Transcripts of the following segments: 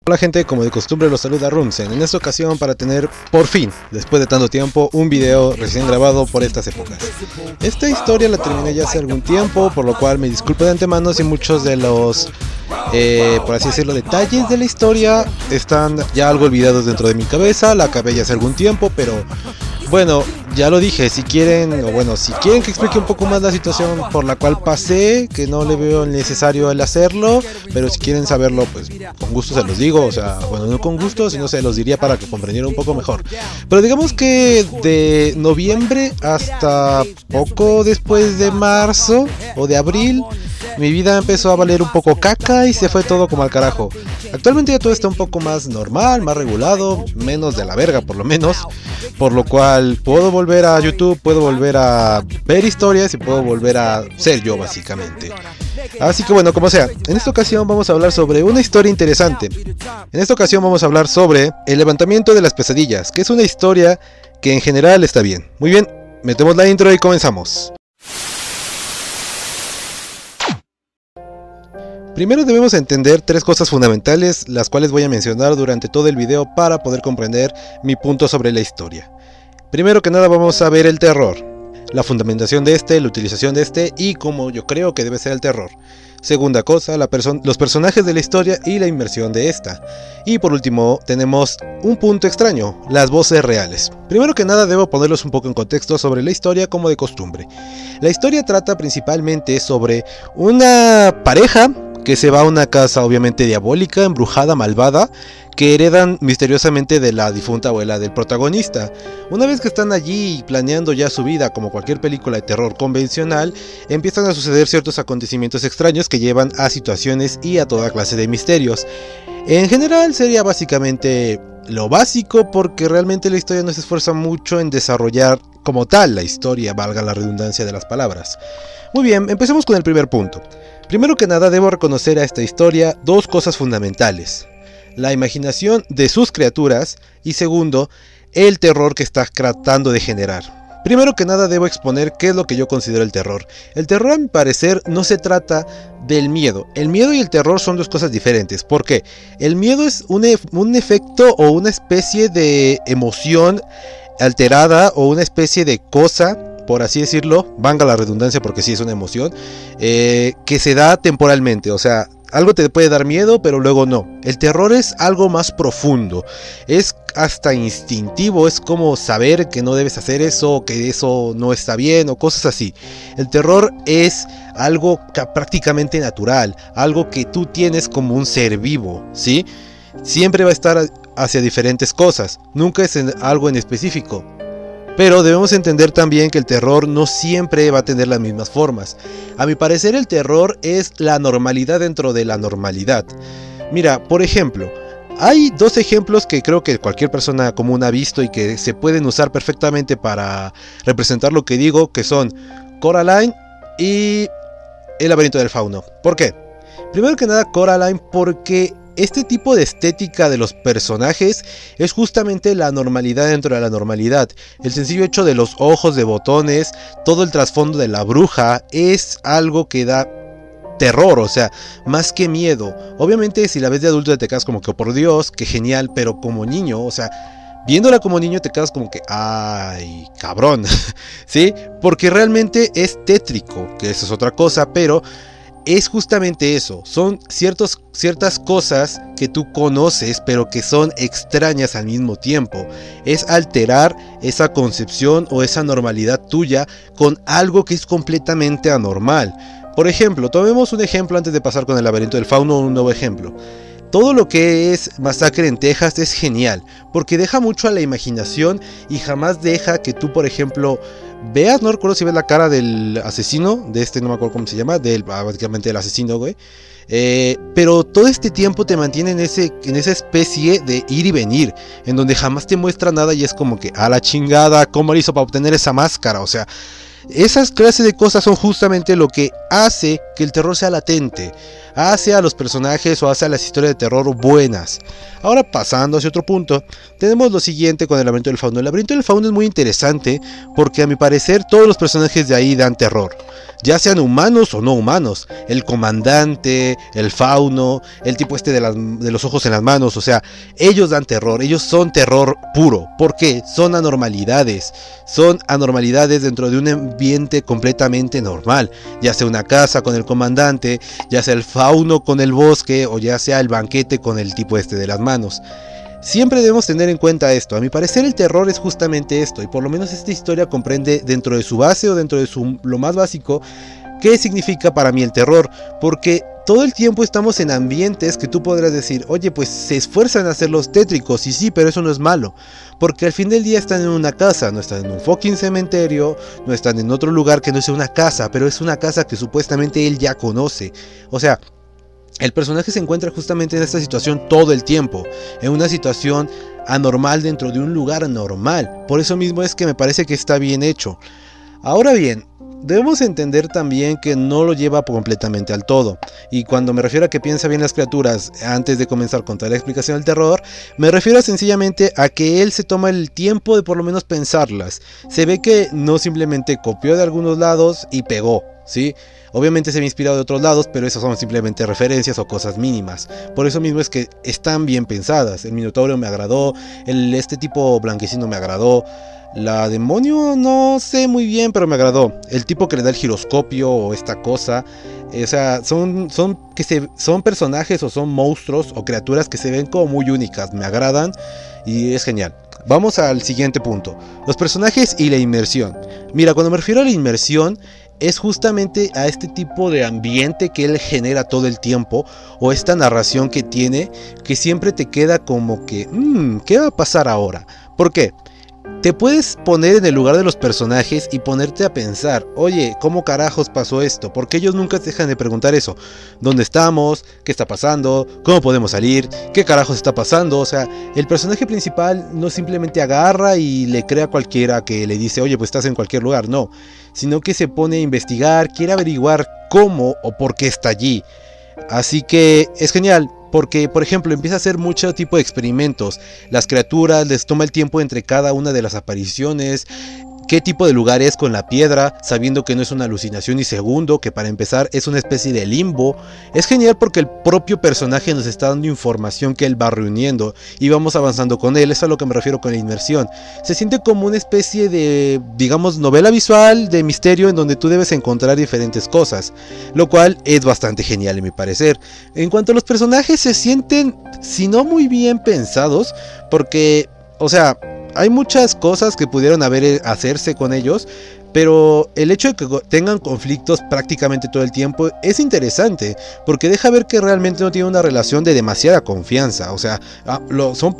Hola gente, como de costumbre los saluda Rumsen, en esta ocasión para tener, por fin, después de tanto tiempo, un video recién grabado por estas épocas. Esta historia la terminé ya hace algún tiempo, por lo cual me disculpo de antemano si muchos de los, por así decirlo, detalles de la historia están ya algo olvidados dentro de mi cabeza. La acabé ya hace algún tiempo, pero bueno, ya lo dije, si quieren que explique un poco más la situación por la cual pasé, que no le veo necesario el hacerlo, pero si quieren saberlo, pues con gusto se los digo, o sea, bueno, no con gusto, sino se los diría para que comprendieran un poco mejor. Pero digamos que de noviembre hasta poco después de marzo o de abril, mi vida empezó a valer un poco caca y se fue todo como al carajo. Actualmente ya todo está un poco más normal, más regulado, menos de la verga por lo menos, por lo cual puedo volver a YouTube, puedo volver a ver historias y puedo volver a ser yo básicamente. Así que bueno, como sea, en esta ocasión vamos a hablar sobre una historia interesante. En esta ocasión vamos a hablar sobre el levantamiento de las pesadillas, que es una historia que en general está bien. Muy bien, metemos la intro y comenzamos. Primero debemos entender tres cosas fundamentales, las cuales voy a mencionar durante todo el video para poder comprender mi punto sobre la historia. Primero que nada vamos a ver el terror, la fundamentación de este, la utilización de este y cómo yo creo que debe ser el terror. Segunda cosa, los personajes de la historia y la inmersión de esta. Y por último tenemos un punto extraño, las voces reales. Primero que nada debo ponerlos un poco en contexto sobre la historia como de costumbre. La historia trata principalmente sobre una pareja que se va a una casa obviamente diabólica, embrujada, malvada, que heredan misteriosamente de la difunta abuela del protagonista. Una vez que están allí planeando ya su vida como cualquier película de terror convencional, empiezan a suceder ciertos acontecimientos extraños que llevan a situaciones y a toda clase de misterios. En general sería básicamente lo básico, porque realmente la historia no se esfuerza mucho en desarrollar como tal la historia, valga la redundancia de las palabras. Muy bien, empecemos con el primer punto. Primero que nada debo reconocer a esta historia dos cosas fundamentales: la imaginación de sus criaturas y segundo, el terror que está tratando de generar. Primero que nada debo exponer qué es lo que yo considero el terror. El terror, a mi parecer, no se trata del miedo. El miedo y el terror son dos cosas diferentes. ¿Por qué? El miedo es un efecto o una especie de emoción alterada o una especie de cosa, por así decirlo, valga la redundancia porque sí es una emoción, que se da temporalmente, o sea, algo te puede dar miedo pero luego no. El terror es algo más profundo, es hasta instintivo, es como saber que no debes hacer eso, que eso no está bien o cosas así. El terror es algo prácticamente natural, algo que tú tienes como un ser vivo, ¿sí? Siempre va a estar hacia diferentes cosas, nunca es algo en específico. Pero debemos entender también que el terror no siempre va a tener las mismas formas. A mi parecer el terror es la normalidad dentro de la normalidad. Mira, por ejemplo, hay dos ejemplos que creo que cualquier persona común ha visto y que se pueden usar perfectamente para representar lo que digo, que son Coraline y El laberinto del fauno. ¿Por qué? Primero que nada Coraline porque este tipo de estética de los personajes es justamente la normalidad dentro de la normalidad. El sencillo hecho de los ojos de botones, todo el trasfondo de la bruja es algo que da terror, o sea, más que miedo. Obviamente si la ves de adulto te quedas como que, oh, por Dios, qué genial, pero como niño, o sea, viéndola como niño te quedas como que, ay, cabrón, ¿sí? Porque realmente es tétrico, que eso es otra cosa, pero es justamente eso, son ciertas cosas que tú conoces pero que son extrañas al mismo tiempo. Es alterar esa concepción o esa normalidad tuya con algo que es completamente anormal. Por ejemplo, tomemos un ejemplo antes de pasar con el laberinto del fauno, un nuevo ejemplo. Todo lo que es Masacre en Texas es genial, porque deja mucho a la imaginación y jamás deja que tú, por ejemplo, veas, no recuerdo si ves la cara del asesino, de este no me acuerdo cómo se llama, básicamente del asesino, güey. Pero todo este tiempo te mantiene en esa especie de ir y venir, en donde jamás te muestra nada y es como que, a la chingada, ¿cómo lo hizo para obtener esa máscara? O sea, esas clases de cosas son justamente lo que hace que el terror sea latente, hace a los personajes o hace a las historias de terror buenas. Ahora pasando hacia otro punto, tenemos lo siguiente con el laberinto del fauno. El laberinto del fauno es muy interesante porque a mi parecer todos los personajes de ahí dan terror, ya sean humanos o no humanos. El comandante, el fauno, el tipo este de los ojos en las manos, o sea, ellos dan terror, ellos son terror puro. ¿Por qué? Son anormalidades dentro de un ambiente completamente normal, ya sea una casa con el comandante, ya sea el fauno con el bosque, o ya sea el banquete con el tipo este de las manos. Siempre debemos tener en cuenta esto. A mi parecer el terror es justamente esto, y por lo menos esta historia comprende dentro de su base o dentro de lo más básico qué significa para mí el terror, porque todo el tiempo estamos en ambientes que tú podrás decir, oye, pues se esfuerzan a hacerlos tétricos, y sí, pero eso no es malo, porque al fin del día están en una casa, no están en un fucking cementerio, no están en otro lugar que no sea una casa, pero es una casa que supuestamente él ya conoce. O sea, el personaje se encuentra justamente en esta situación todo el tiempo, en una situación anormal dentro de un lugar normal. Por eso mismo es que me parece que está bien hecho. Ahora bien, debemos entender también que no lo lleva completamente al todo, y cuando me refiero a que piensa bien las criaturas antes de comenzar con toda la explicación del terror, me refiero sencillamente a que él se toma el tiempo de por lo menos pensarlas. Se ve que no simplemente copió de algunos lados y pegó, ¿sí? Obviamente se había inspirado de otros lados, pero esas son simplemente referencias o cosas mínimas. Por eso mismo es que están bien pensadas. El Minotauro me agradó, este tipo blanquecino me agradó, la demonio no sé muy bien, pero me agradó. El tipo que le da el giroscopio o esta cosa, o sea, son personajes o son monstruos o criaturas que se ven como muy únicas, me agradan y es genial. Vamos al siguiente punto, los personajes y la inmersión. Mira, cuando me refiero a la inmersión, es justamente a este tipo de ambiente que él genera todo el tiempo, o esta narración que tiene, que siempre te queda como que, ¿qué va a pasar ahora? ¿Por qué? Te puedes poner en el lugar de los personajes y ponerte a pensar, oye, ¿cómo carajos pasó esto? Porque ellos nunca te dejan de preguntar eso. ¿Dónde estamos? ¿Qué está pasando? ¿Cómo podemos salir? ¿Qué carajos está pasando? O sea, el personaje principal no simplemente agarra y le crea a cualquiera que le dice, oye, pues estás en cualquier lugar, no. Sino que se pone a investigar, quiere averiguar cómo o por qué está allí. Así que es genial. Porque, por ejemplo, empieza a hacer mucho tipo de experimentos. Las criaturas les toma el tiempo entre cada una de las apariciones. Qué tipo de lugar es con la piedra, sabiendo que no es una alucinación. Y segundo, que para empezar es una especie de limbo. Es genial porque el propio personaje nos está dando información que él va reuniendo y vamos avanzando con él. Eso es a lo que me refiero con la inmersión. Se siente como una especie de, digamos, novela visual de misterio en donde tú debes encontrar diferentes cosas, lo cual es bastante genial en mi parecer. En cuanto a los personajes, se sienten, si no muy bien pensados, porque, o sea, hay muchas cosas que pudieron hacerse con ellos, pero el hecho de que tengan conflictos prácticamente todo el tiempo es interesante, porque deja ver que realmente no tienen una relación de demasiada confianza. O sea, son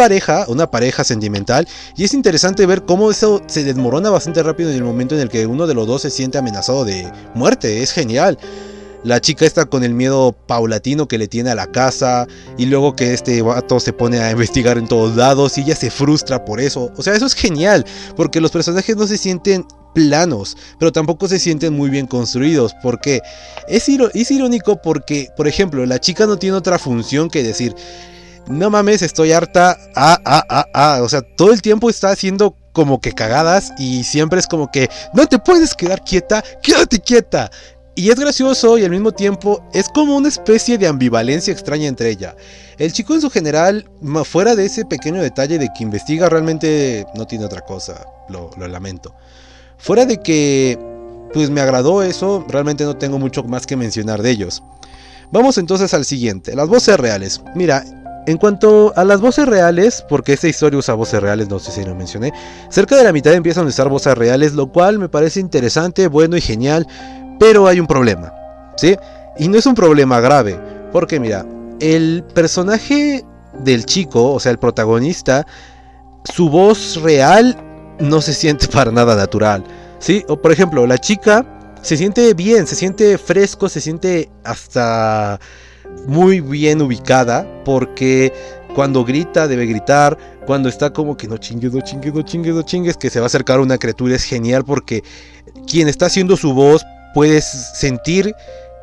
una pareja sentimental, y es interesante ver cómo eso se desmorona bastante rápido en el momento en el que uno de los dos se siente amenazado de muerte. Es genial. La chica está con el miedo paulatino que le tiene a la casa, y luego que este vato se pone a investigar en todos lados y ella se frustra por eso. O sea, eso es genial, porque los personajes no se sienten planos, pero tampoco se sienten muy bien construidos. Porque es irónico porque, por ejemplo, la chica no tiene otra función que decir, no mames, estoy harta, o sea, todo el tiempo está haciendo como que cagadas, y siempre es como que, no te puedes quedar quieta, quédate quieta. Y es gracioso, y al mismo tiempo es como una especie de ambivalencia extraña entre ella. El chico en su general, fuera de ese pequeño detalle de que investiga, realmente no tiene otra cosa, lo lamento. Fuera de que, pues me agradó eso, realmente no tengo mucho más que mencionar de ellos. Vamos entonces al siguiente, las voces reales. Mira, en cuanto a las voces reales, porque esta historia usa voces reales, no sé si lo mencioné, cerca de la mitad empiezan a usar voces reales, lo cual me parece interesante, bueno y genial. Pero hay un problema, ¿sí? Y no es un problema grave, porque mira, el personaje del chico, o sea, el protagonista, su voz real no se siente para nada natural, ¿sí? O por ejemplo, la chica se siente bien, se siente fresco, se siente hasta muy bien ubicada, porque cuando grita debe gritar, cuando está como que no chingues, no chingues, no chingues, no chingues, que se va a acercar a una criatura, es genial porque quien está haciendo su voz puedes sentir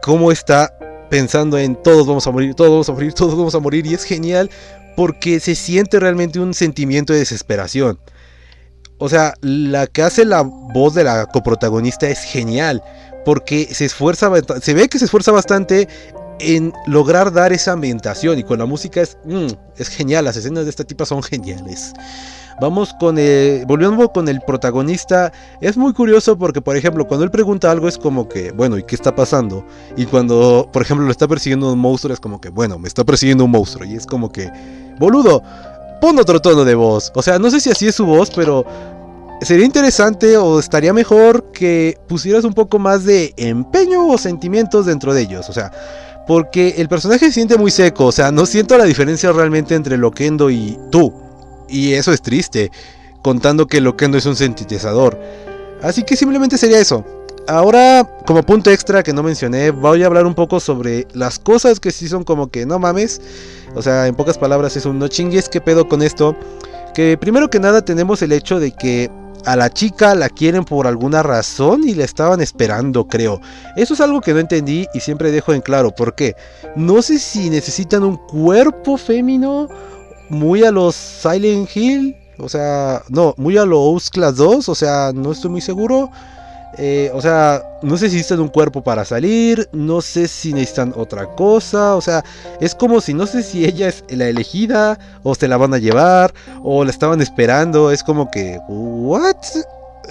cómo está pensando en todos vamos a morir, todos vamos a morir, todos vamos a morir, y es genial porque se siente realmente un sentimiento de desesperación. O sea, la que hace la voz de la coprotagonista es genial, porque se ve que se esfuerza bastante en lograr dar esa ambientación, y con la música es genial. Las escenas de esta tipa son geniales. Volviendo con el protagonista, es muy curioso porque, por ejemplo, cuando él pregunta algo es como que, bueno, ¿y qué está pasando? Y cuando, por ejemplo, lo está persiguiendo un monstruo es como que, bueno, me está persiguiendo un monstruo. Y es como que, boludo, pon otro tono de voz. O sea, no sé si así es su voz, pero sería interesante o estaría mejor que pusieras un poco más de empeño o sentimientos dentro de ellos. O sea, porque el personaje se siente muy seco. O sea, no siento la diferencia realmente entre Loquendo y tú. Y eso es triste, contando que Loquendo es un sintetizador. Así que simplemente sería eso. Ahora, como punto extra que no mencioné, voy a hablar un poco sobre las cosas que sí son como que no mames. O sea, en pocas palabras es un no chingues, ¿qué pedo con esto? Que primero que nada tenemos el hecho de que a la chica la quieren por alguna razón y la estaban esperando, creo. Eso es algo que no entendí y siempre dejo en claro. ¿Por qué? No sé si necesitan un cuerpo femenino muy a los Silent Hill, o sea, no, muy a los Class 2, o sea, no estoy muy seguro. O sea, no sé si necesitan un cuerpo para salir, no sé si necesitan otra cosa, o sea, es como si no sé si ella es la elegida, o se la van a llevar, o la estaban esperando, es como que, ¿what?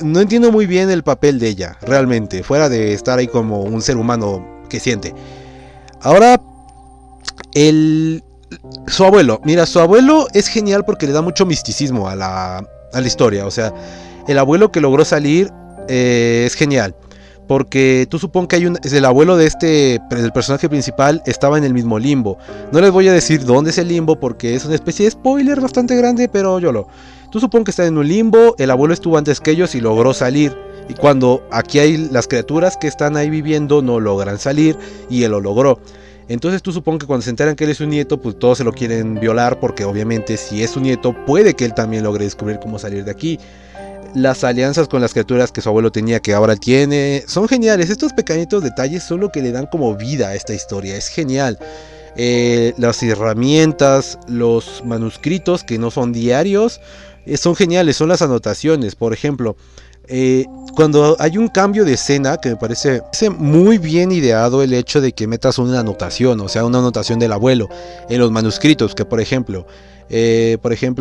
No entiendo muy bien el papel de ella, realmente, fuera de estar ahí como un ser humano que siente. Ahora, su abuelo, mira, su abuelo es genial porque le da mucho misticismo a la historia. O sea, el abuelo que logró salir es genial. Porque tú supones que el abuelo de del personaje principal estaba en el mismo limbo. No les voy a decir dónde es el limbo porque es una especie de spoiler bastante grande, pero tú supones que está en un limbo, el abuelo estuvo antes que ellos y logró salir. Y cuando aquí hay las criaturas que están ahí viviendo no logran salir y él lo logró. Entonces tú supones que cuando se enteran que él es un nieto, pues todos se lo quieren violar porque obviamente si es un nieto puede que él también logre descubrir cómo salir de aquí. Las alianzas con las criaturas que su abuelo tenía que ahora tiene son geniales. Estos pequeñitos detalles son lo que le dan como vida a esta historia. Es genial. Las herramientas, los manuscritos que no son diarios, son geniales. Son las anotaciones, por ejemplo. Cuando hay un cambio de escena que me parece muy bien ideado el hecho de que metas una anotación, o sea, una anotación del abuelo en los manuscritos, que por ejemplo,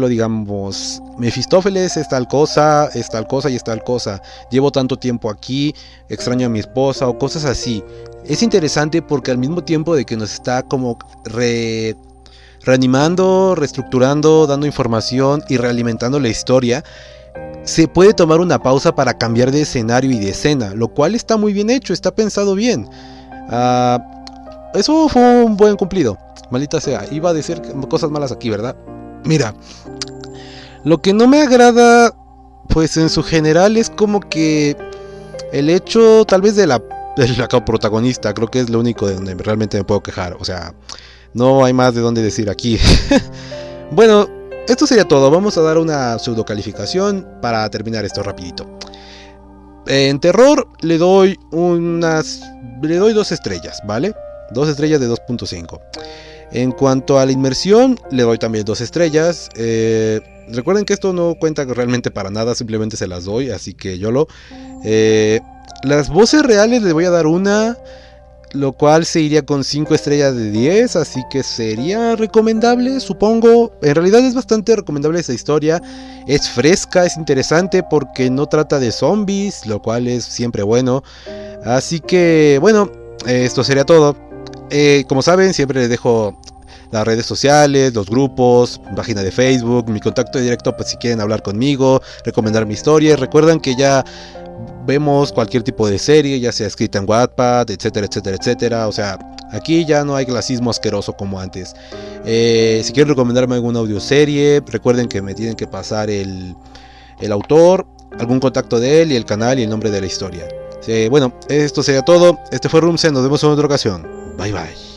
digamos, Mefistófeles es tal cosa y es tal cosa, llevo tanto tiempo aquí, extraño a mi esposa o cosas así. Es interesante porque al mismo tiempo de que nos está como reanimando, reestructurando, dando información y realimentando la historia, se puede tomar una pausa para cambiar de escenario y de escena, lo cual está muy bien hecho, está pensado bien. Eso fue un buen cumplido. Maldita sea, iba a decir cosas malas aquí, ¿verdad? Mira, lo que no me agrada, pues en su general es como que el hecho tal vez de la coprotagonista, creo que es lo único de donde realmente me puedo quejar. O sea, no hay más de dónde decir aquí. Bueno, esto sería todo. Vamos a dar una pseudo calificación para terminar esto rapidito. En terror le doy 2 estrellas, ¿vale? 2 estrellas de 2.5. En cuanto a la inmersión, le doy también 2 estrellas. Recuerden que esto no cuenta realmente para nada, simplemente se las doy, así que las voces reales le voy a dar 1, lo cual se iría con 5 estrellas de 10, así que sería recomendable, supongo. En realidad es bastante recomendable esta historia, es fresca, es interesante porque no trata de zombies, lo cual es siempre bueno. Así que bueno, esto sería todo. Como saben, siempre les dejo las redes sociales, los grupos, página de Facebook, mi contacto directo, pues si quieren hablar conmigo, recomendar mi historia. Recuerden que ya vemos cualquier tipo de serie, ya sea escrita en Wattpad, etcétera, etcétera, etcétera. O sea, aquí ya no hay clasismo asqueroso como antes. Si quieren recomendarme alguna audioserie, recuerden que me tienen que pasar el autor, algún contacto de él y el canal y el nombre de la historia. Bueno, esto sería todo. Este fue Rumsen, nos vemos en otra ocasión. Bye bye.